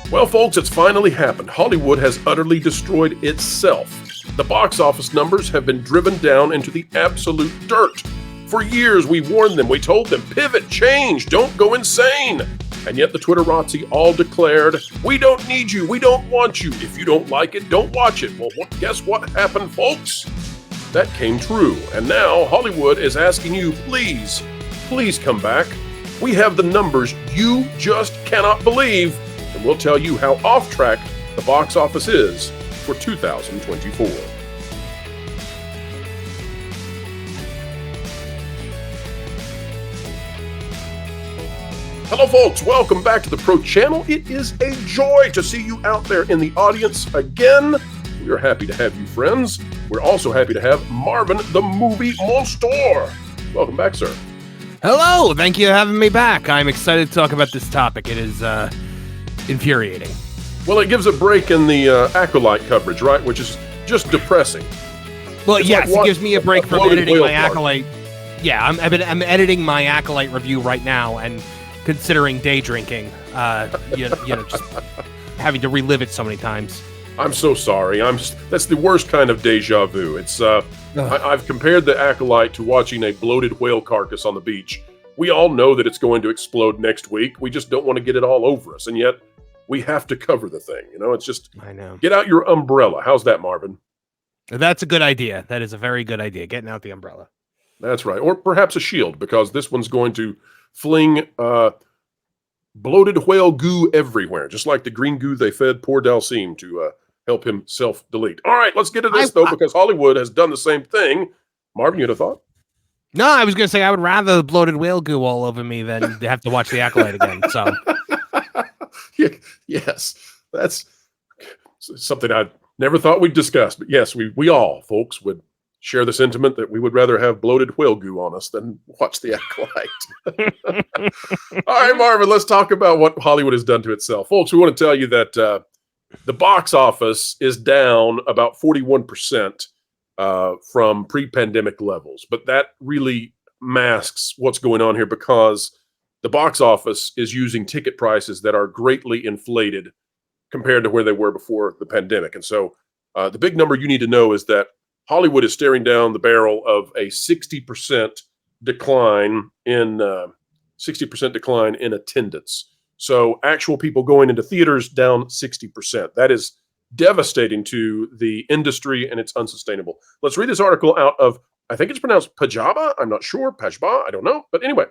Well, folks, it's finally happened. Hollywood has utterly destroyed itself. The box office numbers have been driven down into the absolute dirt. For years, we warned them, we told them, pivot, change, don't go insane. And yet the Twitterati all declared, we don't need you, we don't want you. If you don't like it, don't watch it. Well, guess what happened, folks? That came true. And now Hollywood is asking you, please, please come back. We have the numbers you just cannot believe. And we'll tell you how off track the box office is for 2024. Hello, folks. Welcome back to the Pro Channel. It is a joy to see you out there in the audience again. We are happy to have you, friends. We're also happy to have Marvin, the movie monster. Welcome back, sir. Hello. Thank you for having me back. I'm excited to talk about this topic. It is infuriating. Well, it gives a break in the Acolyte coverage, right? Which is just depressing. Well, it's yes, like it gives me a break from editing my Acolyte. Park. Yeah, I'm editing my Acolyte review right now and considering day drinking. Just having to relive it so many times. I'm so sorry. That's the worst kind of deja vu. It's I've compared the Acolyte to watching a bloated whale carcass on the beach. We all know that it's going to explode next week. We just don't want to get it all over us, and yet we have to cover the thing. You know, it's just, I know. Get out your umbrella. How's that, Marvin? That's a good idea. That is a very good idea. Getting out the umbrella. That's right. Or perhaps a shield, because this one's going to fling bloated whale goo everywhere, just like the green goo they fed poor Dalcine to help him self-delete. All right, let's get to this, because Hollywood has done the same thing. Marvin, you had a thought? No, I was going to say I would rather the bloated whale goo all over me than have to watch the Acolyte again. So, yes, that's something I never thought we'd discuss. But yes, we all, folks, would share the sentiment that we would rather have bloated whale goo on us than watch the Acolyte. All right, Marvin, let's talk about what Hollywood has done to itself. Folks, we want to tell you that the box office is down about 41%. From pre-pandemic levels. But that really masks what's going on here, because the box office is using ticket prices that are greatly inflated compared to where they were before the pandemic. And so the big number you need to know is that Hollywood is staring down the barrel of a 60% decline in attendance. So actual people going into theaters down 60%. That is devastating to the industry, and it's unsustainable. Let's read this article out of, I think it's pronounced Pajiba. I'm not sure. Pajiba, I don't know. But anyway,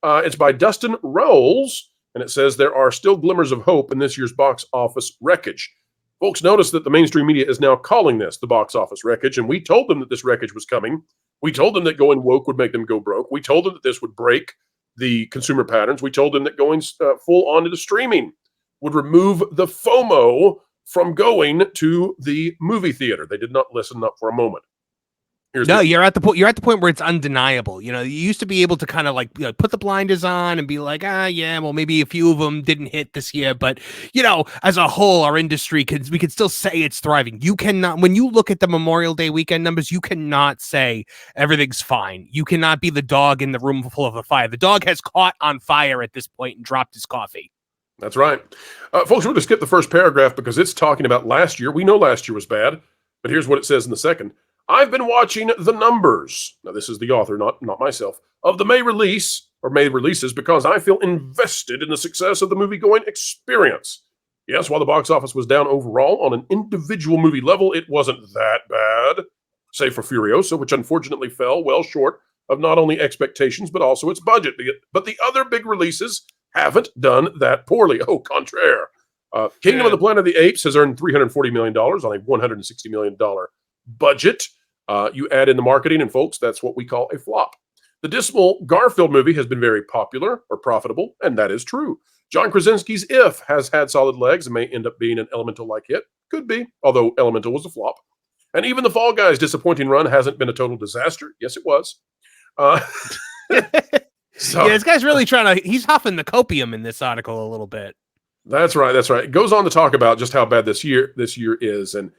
it's by Dustin Rowles, and it says there are still glimmers of hope in this year's box office wreckage. Folks, notice that the mainstream media is now calling this the box office wreckage, and we told them that this wreckage was coming. We told them that going woke would make them go broke. We told them that this would break the consumer patterns. We told them that going full on into streaming would remove the FOMO from going to the movie theater. They did not listen up for a moment. You're at the point. You're at the point where it's undeniable. You know, you used to be able to kind of like put the blinders on and be like, yeah, well, maybe a few of them didn't hit this year, but as a whole, our industry we could still say it's thriving. You cannot, when you look at the Memorial Day weekend numbers, you cannot say everything's fine. You cannot be the dog in the room full of a fire. The dog has caught on fire at this point and dropped his coffee. That's right. Folks, we're going to skip the first paragraph because it's talking about last year. We know last year was bad, but here's what it says in the second. I've been watching the numbers. Now, this is the author, not myself, of the May releases because I feel invested in the success of the movie-going experience. Yes, while the box office was down overall on an individual movie level, it wasn't that bad, save for Furiosa, which unfortunately fell well short of not only expectations, but also its budget. But the other big releases haven't done that poorly. Au contraire. Kingdom of the Planet of the Apes has earned $340 million on a $160 million budget. You add in the marketing, and folks, that's what we call a flop. The dismal Garfield movie has been very popular or profitable, and that is true. John Krasinski's If has had solid legs and may end up being an Elemental-like hit. Could be, although Elemental was a flop. And even the Fall Guys' disappointing run hasn't been a total disaster. Yes, it was. So, this guy's really he's huffing the copium in this article a little bit. That's right. It goes on to talk about just how bad this year is. And,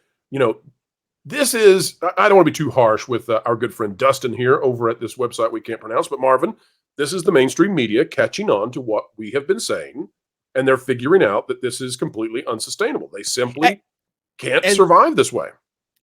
this is, I don't want to be too harsh with our good friend Dustin here over at this website we can't pronounce, but Marvin, this is the mainstream media catching on to what we have been saying and they're figuring out that this is completely unsustainable. They simply can't and survive this way.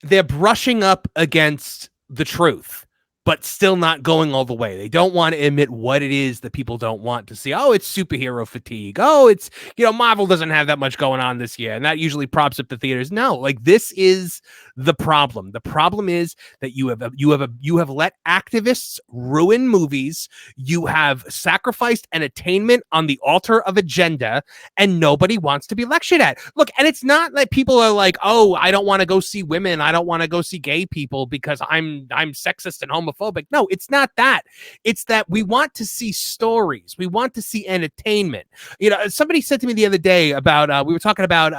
they're brushing up against the truth, but still not going all the way. They don't want to admit what it is that people don't want to see. Oh, it's superhero fatigue. Oh, it's, Marvel doesn't have that much going on this year, and that usually props up the theaters. No, like, this is the problem. The problem is that you have let activists ruin movies. You have sacrificed entertainment on the altar of agenda, and nobody wants to be lectured at. Look, and it's not that people are like, oh, I don't want to go see women. I don't want to go see gay people because I'm sexist and homophobic. No, it's not that. It's that we want to see stories. We want to see entertainment. Somebody said to me the other day about, we were talking about,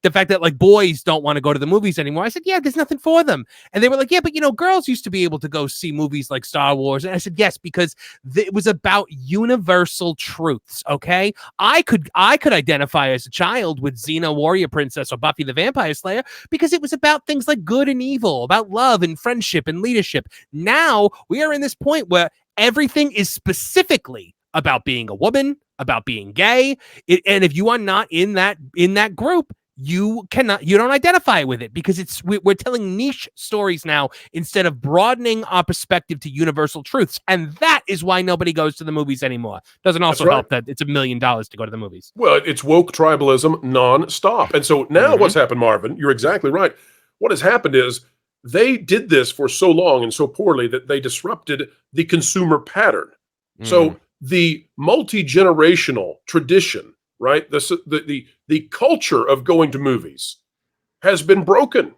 the fact that, like, boys don't want to go to the movies anymore. I said, yeah, there's nothing for them. And they were like, yeah, but girls used to be able to go see movies like Star Wars. And I said, yes, because it was about universal truths. Okay. I could identify as a child with Xena Warrior Princess or Buffy the Vampire Slayer because it was about things like good and evil, about love and friendship and leadership. Now we are in this point where everything is specifically about being a woman, about being gay. And if you are not in that group, you don't identify with it because we're telling niche stories now instead of broadening our perspective to universal truths. And that is why nobody goes to the movies anymore. Doesn't also help that it's $1 million to go to the movies. Well, it's woke tribalism nonstop. And so now what's happened, Marvin, you're exactly right. What has happened is they did this for so long and so poorly that they disrupted the consumer pattern. So the multi-generational tradition, right? The culture of going to movies has been broken.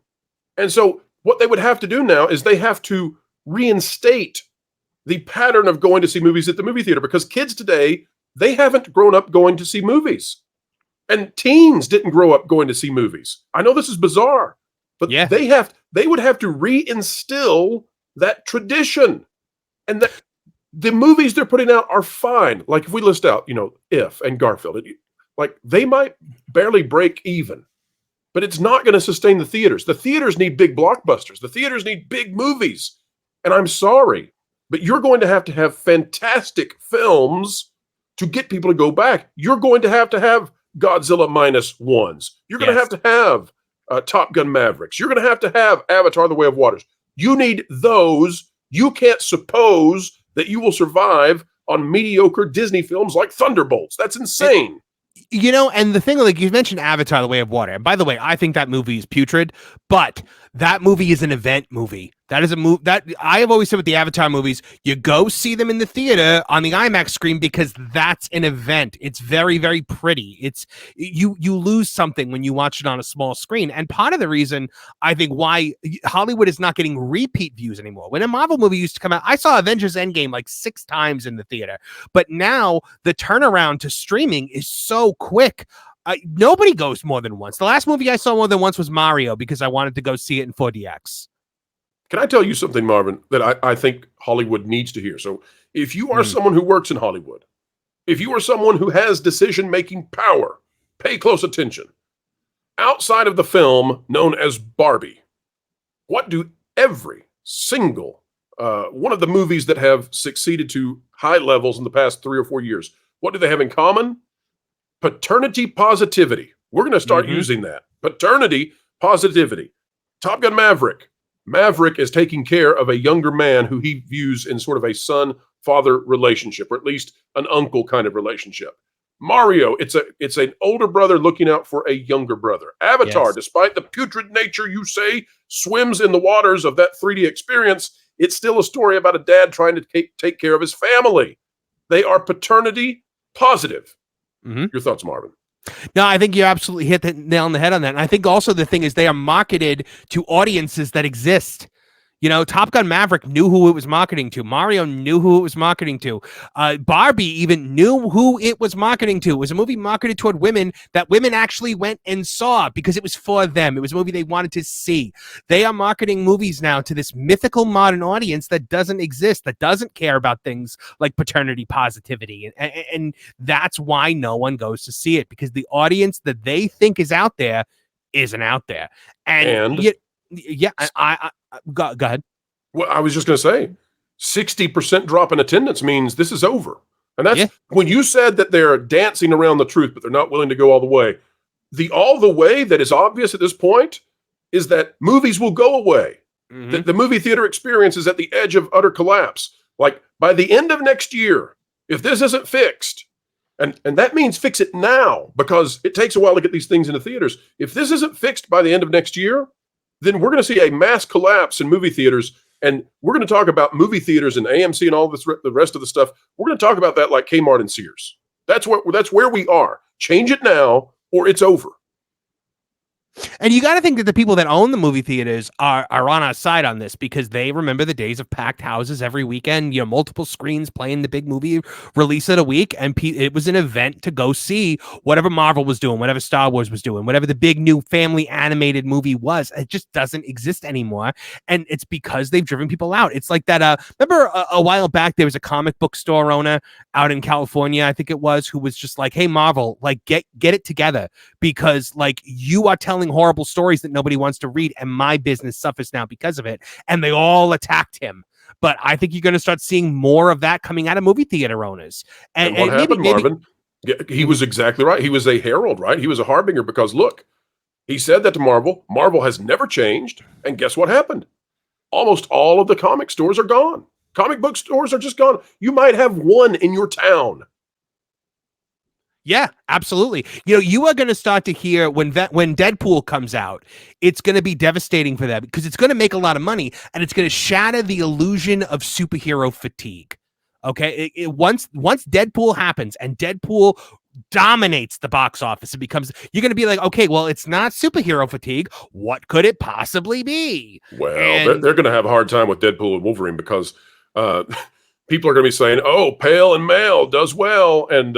And so what they would have to do now is they have to reinstate the pattern of going to see movies at the movie theater, because kids today, they haven't grown up going to see movies. And teens didn't grow up going to see movies. I know this is bizarre, but they would have to reinstill that tradition. And that the movies they're putting out are fine. Like if we list out, If and Garfield, like they might barely break even, but it's not going to sustain the theaters. The theaters need big blockbusters. The theaters need big movies. And I'm sorry, but you're going to have fantastic films to get people to go back. You're going to have Godzilla -1s. You're going to have Top Gun Mavericks. You're going to have Avatar: The Way of Waters. You need those. You can't suppose that you will survive on mediocre Disney films like Thunderbolts. That's insane. And the thing, like you mentioned Avatar: The Way of Water. And by the way, I think that movie is putrid, but that movie is an event movie. That is a movie that I have always said with the Avatar movies, you go see them in the theater on the IMAX screen because that's an event. It's very, very pretty. It's you lose something when you watch it on a small screen. And part of the reason I think why Hollywood is not getting repeat views anymore. When a Marvel movie used to come out, I saw Avengers Endgame like 6 times in the theater. But now the turnaround to streaming is so quick. Nobody goes more than once. The last movie I saw more than once was Mario because I wanted to go see it in 4DX. Can I tell you something, Marvin, that I think Hollywood needs to hear? So if you are someone who works in Hollywood, if you are someone who has decision-making power, pay close attention. Outside of the film known as Barbie, what do every single one of the movies that have succeeded to high levels in the past 3 or 4 years, what do they have in common? Paternity positivity. We're going to start using that. Paternity positivity. Top Gun Maverick. Maverick is taking care of a younger man who he views in sort of a son-father relationship, or at least an uncle kind of relationship. Mario, it's an older brother looking out for a younger brother. Avatar, despite the putrid nature you say swims in the waters of that 3D experience, it's still a story about a dad trying to take care of his family. They are paternity positive. Your thoughts, Marvin? No, I think you absolutely hit the nail on the head on that. And I think also the thing is they are marketed to audiences that exist. Top Gun Maverick knew who it was marketing to. Mario knew who it was marketing to. Barbie even knew who it was marketing to. It was a movie marketed toward women that women actually went and saw because it was for them. It was a movie they wanted to see. They are marketing movies now to this mythical modern audience that doesn't exist, that doesn't care about things like paternity positivity. And that's why no one goes to see it, because the audience that they think is out there isn't out there. And I go ahead. Well, I was just going to say, 60% drop in attendance means this is over. And that's when you said that they're dancing around the truth, but they're not willing to go all the way. The all the way that is obvious at this point is that movies will go away. The movie theater experience is at the edge of utter collapse. Like by the end of next year, if this isn't fixed, and that means fix it now, because it takes a while to get these things into theaters. If this isn't fixed by the end of next year, then we're going to see a mass collapse in movie theaters. And we're going to talk about movie theaters and AMC and all this, the rest of the stuff. We're going to talk about that like Kmart and Sears. That's where we are. Change it now or it's over. And you got to think that the people that own the movie theaters are on our side on this, because they remember the days of packed houses every weekend, multiple screens playing the big movie release of the week. And it was an event to go see whatever Marvel was doing, whatever Star Wars was doing, whatever the big new family animated movie was. It just doesn't exist anymore. And it's because they've driven people out. It's like that. Remember a while back, there was a comic book store owner out in California, I think it was, who was just like, hey, Marvel, like get it together, because like you are telling horrible stories that nobody wants to read, and my business suffers now because of it. And they all attacked him. But I think you're going to start seeing more of that coming out of movie theater owners. And what happened, Marvin? He was exactly right. He was a herald, right? He was a harbinger, because look, he said that to Marvel. Marvel has never changed. And guess what happened? Almost all of the comic stores are gone. Comic book stores are just gone. You might have one in your town. Yeah, absolutely. You are going to start to hear when Deadpool comes out, it's going to be devastating for them, because it's going to make a lot of money, and it's going to shatter the illusion of superhero fatigue. Okay, once Deadpool happens and Deadpool dominates the box office, you're going to be like, okay, well, it's not superhero fatigue. What could it possibly be? Well, they're going to have a hard time with Deadpool and Wolverine, because people are going to be saying, "Oh, pale and male does well," and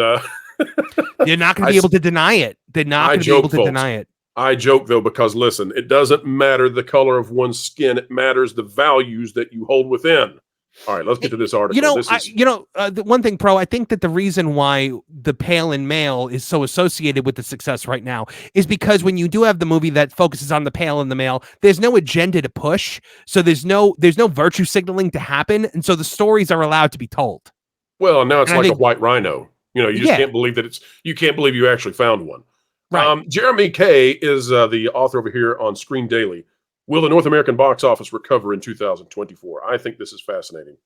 they're not going to be able to deny it. They're not going to be able to deny it. I joke, though, because listen, it doesn't matter the color of one's skin. It matters the values that you hold within. All right, let's get to this article. The one thing, Pro, I think that the reason why the pale and male is so associated with the success right now is because when you do have the movie that focuses on the pale and the male, there's no agenda to push. So there's no virtue signaling to happen. And so the stories are allowed to be told. Well, now it's like a white rhino. You just can't believe that you can't believe you actually found one. Right. Jeremy Kay is the author over here on Screen Daily. Will the North American box office recover in 2024? I think this is fascinating. It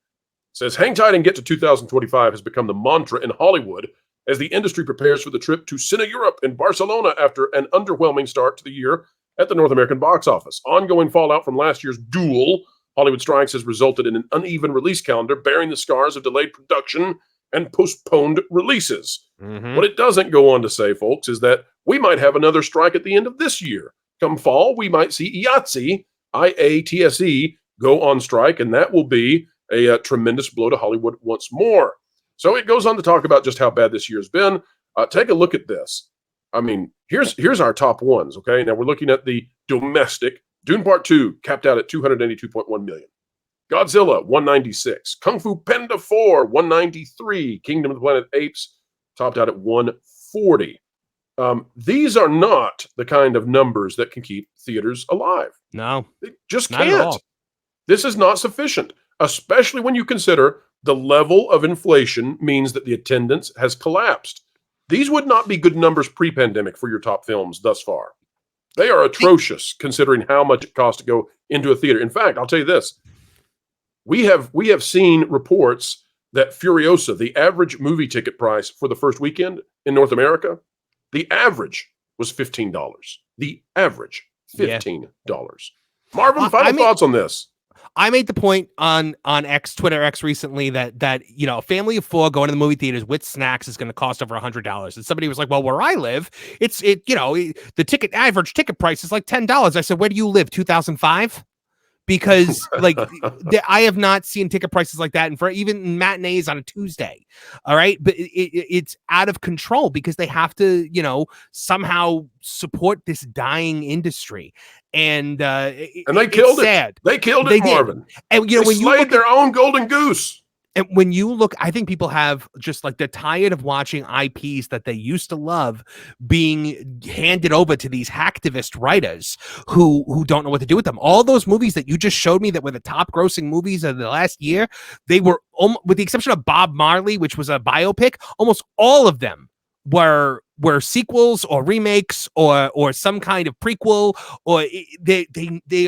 says, hang tight and get to 2025 has become the mantra in Hollywood as the industry prepares for the trip to Cine Europe in Barcelona after an underwhelming start to the year at the North American box office. Ongoing fallout from last year's duel Hollywood strikes has resulted in an uneven release calendar bearing the scars of delayed production and postponed releases. What it doesn't go on to say, folks, is that we might have another strike at the end of this year. Come fall, we might see IATSE, IATSE, go on strike, and that will be a tremendous blow to Hollywood once more. So it goes on to talk about just how bad this year's been. Take a look at this. I mean, here's our top ones, okay? Now we're looking at the domestic. Dune Part 2 capped out at $282.1 million. Godzilla, 196. Kung Fu Panda 4, 193. Kingdom of the Planet of the Apes topped out at 140. These are not the kind of numbers that can keep theaters alive. No. They just can't. This is not sufficient, especially when you consider the level of inflation means that the attendance has collapsed. These would not be good numbers pre-pandemic for your top films thus far. They are atrocious considering how much it costs to go into a theater. In fact, I'll tell you this. We have seen reports that Furiosa, the average movie ticket price for the first weekend in North America, the average was $15. The average, $15. Marvin, final thoughts on this? I made the point on Twitter X recently that a family of four going to the movie theaters with snacks is going to cost over $100. And somebody was like, "Well, where I live, the average ticket price is like $10." I said, "Where do you live? 2005?" Because I have not seen ticket prices like that, and for even matinees on a Tuesday. All right, but it's out of control because they have to, somehow support this dying industry, and they killed it. Sad. They killed it, Marvin. And they slayed their own golden goose. And when you look, I think people have just like they're tired of watching IPs that they used to love being handed over to these hacktivist writers who don't know what to do with them. All those movies that you just showed me that were the top grossing movies of the last year, they were, with the exception of Bob Marley, which was a biopic, almost all of them were sequels or remakes or some kind of prequel, or they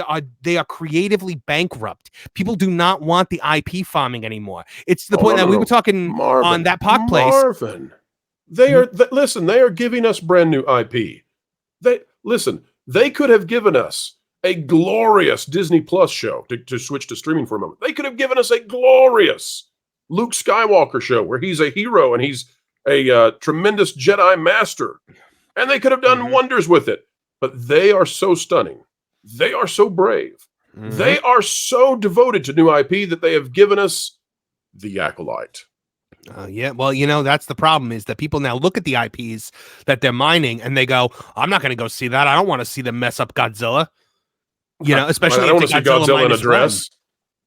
are creatively bankrupt. People do not want the IP farming anymore. It's to the point that we were talking Marvin, on that pod place. Marvin, they are listen. They are giving us brand new IP. They could have given us a glorious Disney Plus show to switch to streaming for a moment. They could have given us a glorious Luke Skywalker show where he's a hero and he's a tremendous Jedi master, and they could have done wonders with it. But they are so stunning. They are so brave. They are so devoted to new IP that they have given us The Acolyte. Yeah, well, that's the problem, is that people now look at the IPs that they're mining and they go, I'm not going to go see that. I don't want to see them mess up Godzilla. Especially I don't want to see Godzilla in a dress.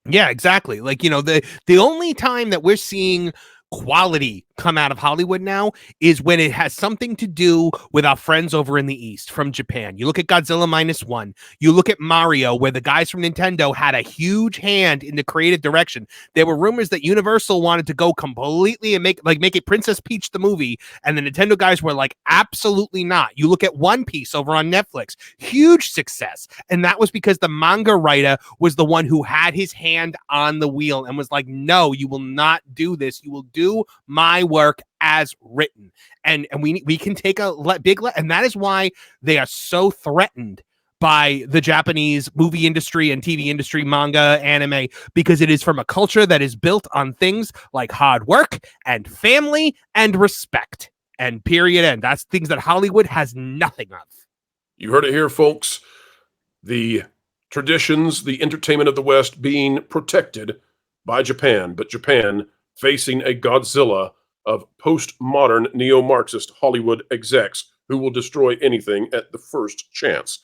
Yeah, exactly. Like, the only time that we're seeing quality come out of Hollywood now is when it has something to do with our friends over in the East from Japan. You look at Godzilla -1. You look at Mario, where the guys from Nintendo had a huge hand in the creative direction. There were rumors that Universal wanted to go completely and make it Princess Peach the movie, and the Nintendo guys were like, absolutely not. You look at One Piece over on Netflix, huge success, and that was because the manga writer was the one who had his hand on the wheel and was like, no, you will not do this. You will do my work as written, and we can take a big and that is why they are so threatened by the Japanese movie industry and TV industry, manga, anime, because it is from a culture that is built on things like hard work and family and respect, and period. And that's things that Hollywood has nothing of. You heard it here, folks. The traditions, the entertainment of the West being protected by Japan, but Japan facing a Godzilla of postmodern neo-Marxist Hollywood execs who will destroy anything at the first chance.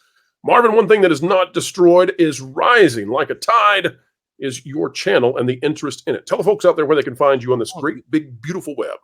Marvin, one thing that is not destroyed is rising like a tide is your channel and the interest in it. Tell the folks out there where they can find you on this great, big, beautiful web.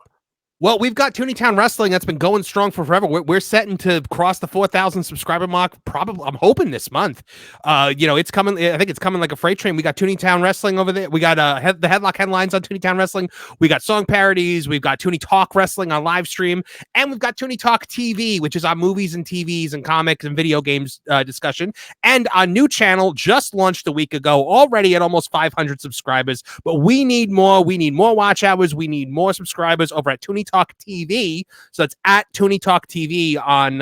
Well, we've got Tooneytown Wrestling that's been going strong for forever. We're setting to cross the 4,000 subscriber mark. Probably, I'm hoping this month. It's coming. I think it's coming like a freight train. We got Tooneytown Wrestling over there. We got the Headlock Headlines on Tooneytown Wrestling. We got song parodies. We've got Toonie Talk Wrestling on live stream, and we've got Toonie Talk TV, which is our movies and TVs and comics and video games discussion. And our new channel just launched a week ago, already at almost 500 subscribers. But we need more. We need more watch hours. We need more subscribers over at Toonie Talk TV. So it's at Toonie Talk TV on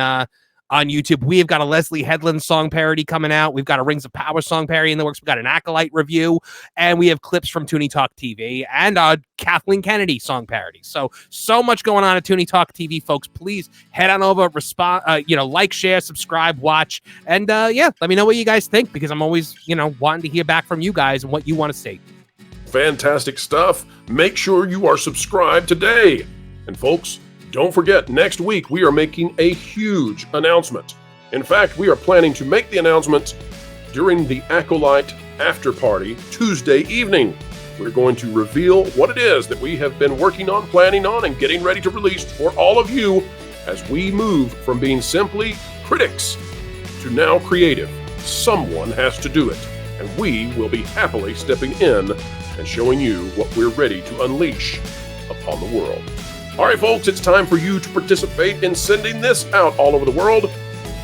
YouTube. We have got a Leslie Headland song parody coming out. We've got a Rings of Power song parody in the works. We've got an Acolyte review, and we have clips from Toonie Talk TV and a Kathleen Kennedy song parody. So much going on at Toonie Talk TV, folks. Please head on over, like, share, subscribe, watch, and let me know what you guys think, because I'm always, wanting to hear back from you guys and what you want to see. Fantastic stuff. Make sure you are subscribed today. And folks, don't forget, next week we are making a huge announcement. In fact, we are planning to make the announcement during the Acolyte After Party Tuesday evening. We're going to reveal what it is that we have been working on, planning on, and getting ready to release for all of you as we move from being simply critics to now creative. Someone has to do it, and we will be happily stepping in and showing you what we're ready to unleash upon the world. All right, folks, it's time for you to participate in sending this out all over the world.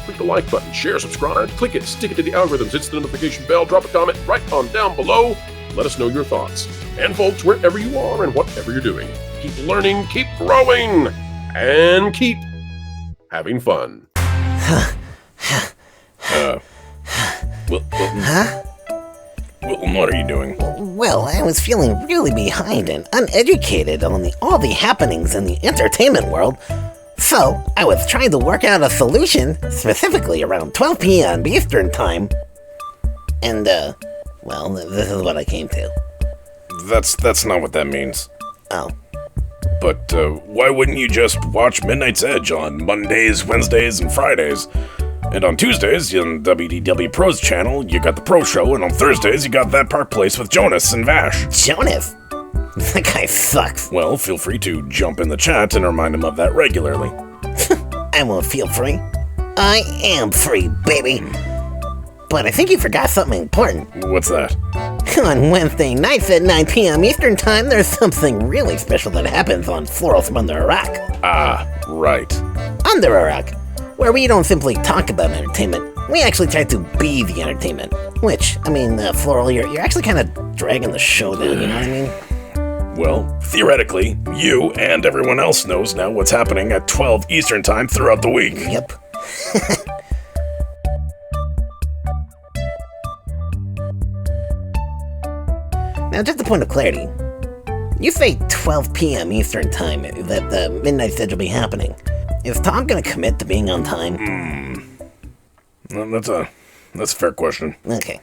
Click the like button, share, subscribe, click it, stick it to the algorithms, hit the notification bell, drop a comment right on down below. Let us know your thoughts. And folks, wherever you are and whatever you're doing, keep learning, keep growing, and keep having fun. What are you doing? Well, I was feeling really behind and uneducated on all the happenings in the entertainment world. So, I was trying to work out a solution, specifically around 12 p.m. Eastern Time. And, this is what I came to. That's not what that means. Oh. But, why wouldn't you just watch Midnight's Edge on Mondays, Wednesdays, and Fridays? And on Tuesdays, on WDW Pro's channel, you got the Pro Show, and on Thursdays, you got That Park Place with Jonas and Vash. Jonas? That guy sucks. Well, feel free to jump in the chat and remind him of that regularly. I won't feel free. I am free, baby. But I think you forgot something important. What's that? On Wednesday nights at 9 p.m. Eastern Time, there's something really special that happens on Floral from Under a Rock. Ah, right. Under a Rock, where we don't simply talk about entertainment. We actually try to be the entertainment. Which, I mean, Floral, you're actually kind of dragging the show down, you know what I mean? Well, theoretically, you and everyone else knows now what's happening at 12 Eastern Time throughout the week. Yep. Now, just a point of clarity. You say 12 p.m. Eastern Time that the Midnight Edge will be happening. Is Tom gonna commit to being on time? Well, that's a fair question. Okay.